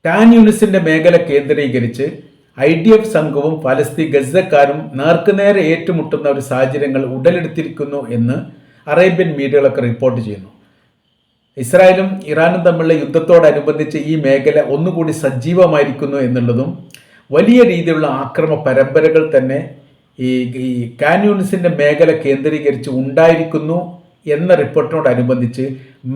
Tan യൂണിസിന്റെ മേഖല കേന്ദ്രീകരിച്ച് IDF സംഘവും ഫലസ്തീൻ ഗസക്കാരും നേർക്കുനേരെ ഏറ്റുമുട്ടുന്ന ഒരു സാഹചര്യങ്ങൾ ഉടലെടുത്തിരിക്കുന്നു എന്ന് അറേബ്യൻ മീഡിയകളൊക്കെ റിപ്പോർട്ട് ചെയ്യുന്നു. ഇസ്രായേലും ഇറാനും തമ്മിലുള്ള യുദ്ധത്തോടനുബന്ധിച്ച് ഈ മേഖല ഒന്നുകൂടി സജീവമായിരിക്കുന്നു എന്നുള്ളതും വലിയ രീതിയിലുള്ള ആക്രമണ പരമ്പരകൾ തന്നെ ഈ കാൻ യൂണിസിന്റെ മേഖല കേന്ദ്രീകരിച്ച് ഉണ്ടായിരിക്കുന്നു എന്ന റിപ്പോർട്ടിനോടനുബന്ധിച്ച്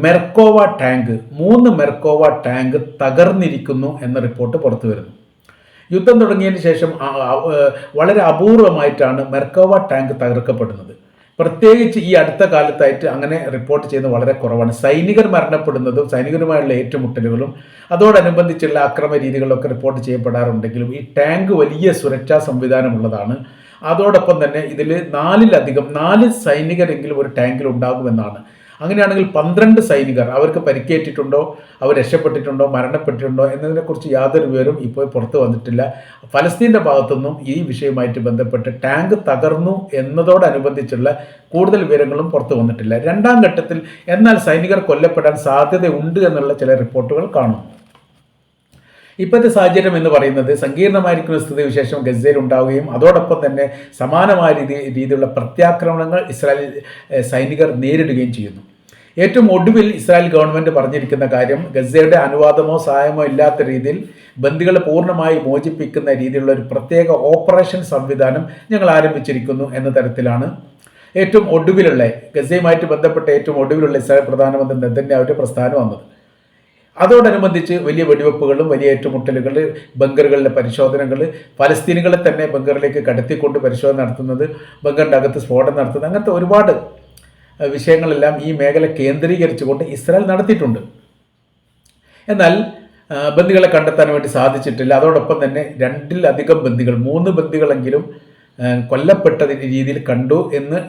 മെർക്കോവ ടാങ്ക് 3 മെർക്കോവ ടാങ്ക് തകർന്നിരിക്കുന്നു എന്ന റിപ്പോർട്ട് പുറത്തു വരുന്നു. യുദ്ധം തുടങ്ങിയതിന് ശേഷം വളരെ അപൂർവമായിട്ടാണ് മെർക്കോവ ടാങ്ക് തകർക്കപ്പെടുന്നത്. പ്രത്യേകിച്ച് ഈ അടുത്ത കാലത്തായിട്ട് അങ്ങനെ റിപ്പോർട്ട് ചെയ്യുന്നത് വളരെ കുറവാണ്. സൈനികർ മരണപ്പെടുന്നതും സൈനികരുമായുള്ള ഏറ്റുമുട്ടലുകളും അതോടനുബന്ധിച്ചുള്ള ആക്രമണ രീതികളൊക്കെ റിപ്പോർട്ട് ചെയ്യപ്പെടാറുണ്ടെങ്കിലും ഈ ടാങ്ക് വലിയ സുരക്ഷാ സംവിധാനമുള്ളതാണ്. അതോടൊപ്പം തന്നെ ഇതിൽ 4 സൈനികരെങ്കിലും ഒരു ടാങ്കിൽ ഉണ്ടാകുമെന്നാണ്. അങ്ങനെയാണെങ്കിൽ 12 സൈനികർ അവർക്ക് പരിക്കേറ്റിട്ടുണ്ടോ, അവർ രക്ഷപ്പെട്ടിട്ടുണ്ടോ, മരണപ്പെട്ടിട്ടുണ്ടോ എന്നതിനെക്കുറിച്ച് യാതൊരു വിവരവും ഇപ്പോൾ പുറത്തു വന്നിട്ടില്ല. ഫലസ്തീൻ്റെ ഭാഗത്തുനിന്നും ഈ വിഷയവുമായിട്ട് ബന്ധപ്പെട്ട് ടാങ്ക് തകർന്നു എന്നതോടനുബന്ധിച്ചുള്ള കൂടുതൽ വിവരങ്ങളും പുറത്തു വന്നിട്ടില്ല. രണ്ടാം ഘട്ടത്തിൽ എന്നാൽ സൈനികർ കൊല്ലപ്പെടാൻ സാധ്യതയുണ്ട് എന്നുള്ള ചില റിപ്പോർട്ടുകൾ കാണുന്നു. ഇപ്പോഴത്തെ സാഹചര്യം എന്ന് പറയുന്നത് സങ്കീർണമായിരിക്കുന്ന സ്ഥിതിവിശേഷം ഗസയിൽ ഉണ്ടാവുകയും അതോടൊപ്പം തന്നെ സമാനമായ രീതിയിലുള്ള പ്രത്യാക്രമണങ്ങൾ ഇസ്രായേൽ സൈനികർ നേരിടുകയും ചെയ്യുന്നു. ഏറ്റവും ഒടുവിൽ ഇസ്രായേൽ ഗവൺമെൻറ് പറഞ്ഞിരിക്കുന്ന കാര്യം ഗസയുടെ അനുവാദമോ സഹായമോ ഇല്ലാത്ത രീതിയിൽ ബന്ദികളെ പൂർണ്ണമായി മോചിപ്പിക്കുന്ന രീതിയിലുള്ള ഒരു പ്രത്യേക ഓപ്പറേഷൻ സംവിധാനം ഞങ്ങൾ ആരംഭിച്ചിരിക്കുന്നു എന്ന തരത്തിലാണ് ഏറ്റവും ഒടുവിലുള്ള ഗസയുമായിട്ട് ബന്ധപ്പെട്ട ഏറ്റവും ഒടുവിലുള്ള ഇസ്രായേൽ പ്രധാനമന്ത്രി നെതന്യാഹുവിൻ്റെ പ്രസ്ഥാനം വന്നത്. അതോടനുബന്ധിച്ച് വലിയ വെടിവെപ്പുകളും വലിയ ഏറ്റുമുട്ടലുകൾ, ബങ്കറുകളിലെ പരിശോധനകൾ, ഫലസ്തീനുകളെ തന്നെ ബങ്കറിലേക്ക് കടത്തിക്കൊണ്ട് പരിശോധന നടത്തുന്നത്, ബങ്കറിൻ്റെ അകത്ത് സ്ഫോടനം നടത്തുന്നത്, അങ്ങനത്തെ ഒരുപാട് വിഷയങ്ങളെല്ലാം ഈ മേഖല കേന്ദ്രീകരിച്ചുകൊണ്ട് ഇസ്രായേൽ നടത്തിയിട്ടുണ്ട്. എന്നാൽ ബന്ദികളെ കണ്ടെത്താൻ വേണ്ടി സാധിച്ചിട്ടില്ല. അതോടൊപ്പം തന്നെ 2-ലധികം ബന്ദികൾ 3 ബന്ദികളെങ്കിലും കൊല്ലപ്പെട്ട രീതിയിൽ കണ്ടു എന്ന്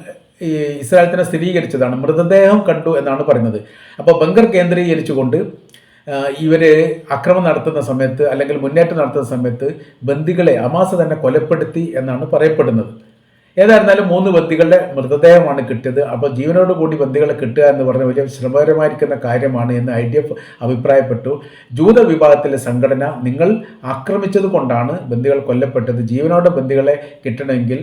ഇസ്രായേൽ തന്നെ സ്ഥിരീകരിച്ചതാണ്. മൃതദേഹം കണ്ടു എന്നാണ് പറയുന്നത്. അപ്പോൾ ബങ്കർ കേന്ദ്രീകരിച്ചുകൊണ്ട് ഇവർ ആക്രമണം നടത്തുന്ന സമയത്ത് അല്ലെങ്കിൽ മുന്നേറ്റം നടത്തുന്ന സമയത്ത് ബന്ദികളെ ഹമാസ് തന്നെ കൊലപ്പെടുത്തി എന്നാണ് പറയപ്പെടുന്നത്. ഏതായിരുന്നാലും 3 ബന്ദികളുടെ മൃതദേഹമാണ് കിട്ടിയത്. അപ്പോൾ ജീവനോട് കൂടി ബന്ദികളെ കിട്ടുക എന്ന് പറഞ്ഞാൽ വലിയ ശ്രമകരമായിരിക്കുന്ന കാര്യമാണ് എന്ന് IDF അഭിപ്രായപ്പെട്ടു. ജൂത വിഭാഗത്തിലെ സംഘടന നിങ്ങൾ ആക്രമിച്ചത് കൊണ്ടാണ് ബന്ദികൾ കൊല്ലപ്പെട്ടത്, ജീവനോടെ ബന്ദികളെ കിട്ടണമെങ്കിൽ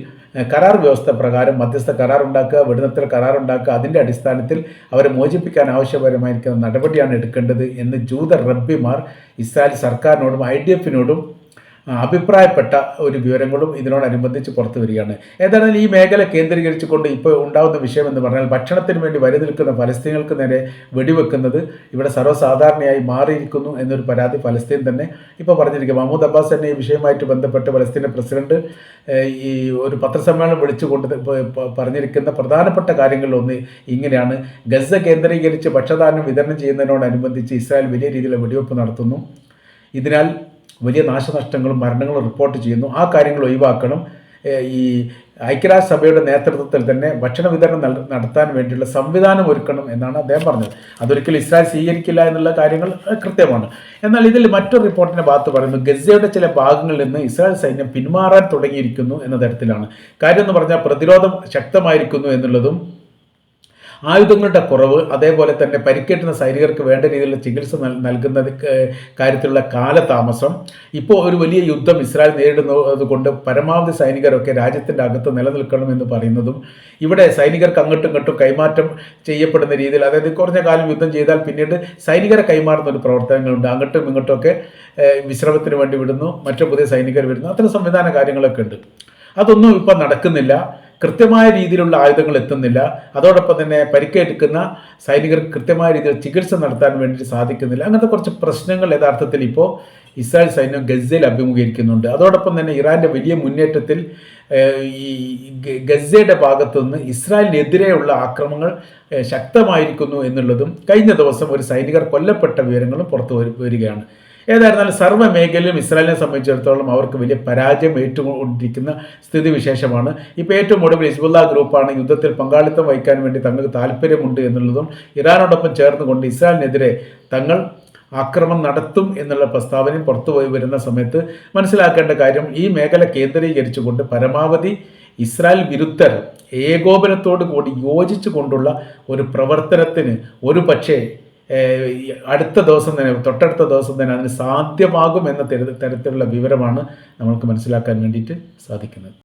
കരാർ വ്യവസ്ഥ പ്രകാരം മധ്യസ്ഥ കരാർ ഉണ്ടാക്കുക, വെടിനിർത്തൽ കരാർ ഉണ്ടാക്കുക, അതിൻ്റെ അടിസ്ഥാനത്തിൽ അവരെ മോചിപ്പിക്കാൻ ആവശ്യപരമായിരിക്കുന്ന നടപടിയാണ് എടുക്കേണ്ടത് എന്ന് ജൂത റബ്ബിമാർ ഇസ്രായേൽ സർക്കാരിനോടും IDFനോടും അഭിപ്രായപ്പെട്ട ഒരു വിവരങ്ങളും ഇതിനോടനുബന്ധിച്ച് പുറത്തു വരികയാണ്. ഏതായാലും ഈ മേഖല കേന്ദ്രീകരിച്ചുകൊണ്ട് ഇപ്പോൾ ഉണ്ടാകുന്ന വിഷയം എന്ന് പറഞ്ഞാൽ ഭക്ഷണത്തിന് വേണ്ടി വരി നിൽക്കുന്ന ഫലസ്തീനുകൾക്ക് നേരെ വെടിവെക്കുന്നത് ഇവിടെ സർവ്വസാധാരണയായി മാറിയിരിക്കുന്നു എന്നൊരു പരാതി ഫലസ്തീൻ തന്നെ ഇപ്പോൾ പറഞ്ഞിരിക്കുക. മഹ്മൂദ് അബ്ബാസ് തന്നെ ഈ വിഷയവുമായിട്ട് ബന്ധപ്പെട്ട് ഫലസ്തീൻ്റെ പ്രസിഡന്റ് ഈ ഒരു പത്രസമ്മേളനം വിളിച്ചുകൊണ്ട് പറഞ്ഞിരിക്കുന്ന പ്രധാനപ്പെട്ട കാര്യങ്ങളിലൊന്ന് ഇങ്ങനെയാണ്: ഗസ കേന്ദ്രീകരിച്ച് ഭക്ഷ്യധാന്യം വിതരണം ചെയ്യുന്നതിനോടനുബന്ധിച്ച് ഇസ്രായേൽ വലിയ രീതിയിൽ വെടിവെപ്പ് നടത്തുന്നു. ഇതിനാൽ വലിയ നാശനഷ്ടങ്ങളും മരണങ്ങളും റിപ്പോർട്ട് ചെയ്യുന്നു. ആ കാര്യങ്ങൾ ഒഴിവാക്കണം. ഈ ഐക്യരാഷ്ട്രസഭയുടെ നേതൃത്വത്തിൽ തന്നെ ഭക്ഷണ വിതരണം നടത്താൻ വേണ്ടിയുള്ള സംവിധാനം ഒരുക്കണം എന്നാണ് അദ്ദേഹം പറഞ്ഞത്. അതൊരിക്കലും ഇസ്രായേൽ സ്വീകരിക്കില്ല എന്നുള്ള കാര്യങ്ങൾ കൃത്യമാണ്. എന്നാൽ ഇതിൽ മറ്റൊരു റിപ്പോർട്ടിൻ്റെ ഭാഗത്ത് പറയുന്നത് ഗസയുടെ ചില ഭാഗങ്ങളിൽ നിന്ന് ഇസ്രായേൽ സൈന്യം പിന്മാറാൻ തുടങ്ങിയിരിക്കുന്നു എന്ന തരത്തിലാണ്. കാര്യം എന്ന് പറഞ്ഞാൽ പ്രതിരോധം ശക്തമായിരിക്കുന്നു എന്നുള്ളതും ആയുധങ്ങളുടെ കുറവ്, അതേപോലെ തന്നെ പരിക്കേറ്റുന്ന സൈനികർക്ക് വേണ്ട രീതിയിലുള്ള ചികിത്സ നൽകുന്ന കാര്യത്തിലുള്ള കാലതാമസം, ഇപ്പോൾ ഒരു വലിയ യുദ്ധം ഇസ്രായേൽ നേരിടുന്നത് കൊണ്ട് പരമാവധി സൈനികരൊക്കെ രാജ്യത്തിൻ്റെ അകത്ത് നിലനിൽക്കണമെന്ന് പറയുന്നതും, ഇവിടെ സൈനികർക്ക് അങ്ങോട്ടും ഇങ്ങോട്ടും കൈമാറ്റം ചെയ്യപ്പെടുന്ന രീതിയിൽ, അതായത് കുറഞ്ഞ കാലം യുദ്ധം ചെയ്താൽ പിന്നീട് സൈനികരെ കൈമാറുന്ന ഒരു പ്രവർത്തനങ്ങളുണ്ട്. അങ്ങോട്ടും ഇങ്ങോട്ടുമൊക്കെ വിശ്രമത്തിന് വേണ്ടി വിടുന്നു, മറ്റു പുതിയ സൈനികർ വരുന്നു, അത്തരം സംവിധാന കാര്യങ്ങളൊക്കെ ഉണ്ട്. അതൊന്നും ഇപ്പം നടക്കുന്നില്ല. കൃത്യമായ രീതിയിലുള്ള ആയുധങ്ങൾ എത്തുന്നില്ല. അതോടൊപ്പം തന്നെ പരിക്കേൽക്കുന്ന സൈനികർക്ക് കൃത്യമായ രീതിയിൽ ചികിത്സ നടത്താൻ വേണ്ടി സാധിക്കുന്നില്ല. അങ്ങനത്തെ കുറച്ച് പ്രശ്നങ്ങൾ യഥാർത്ഥത്തിൽ ഇപ്പോൾ ഇസ്രായേൽ സൈന്യം ഗസയിൽ അഭിമുഖീകരിക്കുന്നുണ്ട്. അതോടൊപ്പം തന്നെ ഇറാൻ്റെ വലിയ മുന്നേറ്റത്തിൽ ഈ ഗസയുടെ ഭാഗത്തുനിന്ന് ഇസ്രായേലിനെതിരെയുള്ള ആക്രമണങ്ങൾ ശക്തമായിരിക്കുന്നു എന്നുള്ളതും കഴിഞ്ഞ ദിവസം ഒരു സൈനികർ കൊല്ലപ്പെട്ട വിവരങ്ങളും പുറത്തു വരികയാണ്. ഏതായിരുന്നാലും സർവ്വ മേഖലയിലും ഇസ്രായേലിനെ സംബന്ധിച്ചിടത്തോളം അവർക്ക് വലിയ പരാജയം ഏറ്റുകൊണ്ടിരിക്കുന്ന സ്ഥിതിവിശേഷമാണ്. ഇപ്പോൾ ഏറ്റവും ഒടുവിൽ ഹിസ്ബുള്ള ഗ്രൂപ്പാണ് യുദ്ധത്തിൽ പങ്കാളിത്തം വഹിക്കാൻ വേണ്ടി തങ്ങൾക്ക് താല്പര്യമുണ്ട് എന്നുള്ളതും ഇറാനോടൊപ്പം ചേർന്നുകൊണ്ട് ഇസ്രായേലിനെതിരെ തങ്ങൾ ആക്രമണം നടത്തും എന്നുള്ള പ്രസ്താവനയും പുറത്തുപോയി വരുന്ന സമയത്ത് മനസ്സിലാക്കേണ്ട കാര്യം, ഈ മേഖല കേന്ദ്രീകരിച്ചുകൊണ്ട് പരമാവധി ഇസ്രായേൽ വിരുദ്ധർ ഏകോപനത്തോടു കൂടി യോജിച്ചു കൊണ്ടുള്ള ഒരു പ്രവർത്തനത്തിന് ഒരു പക്ഷേ ഈ അടുത്ത ദിവസം തന്നെ, തൊട്ടടുത്ത ദിവസം തന്നെ അതിന് സാധ്യമാകും എന്ന തരത്തിലുള്ള വിവരമാണ് നമ്മൾക്ക് മനസ്സിലാക്കാൻ വേണ്ടിയിട്ട് സാധിക്കുന്നത്.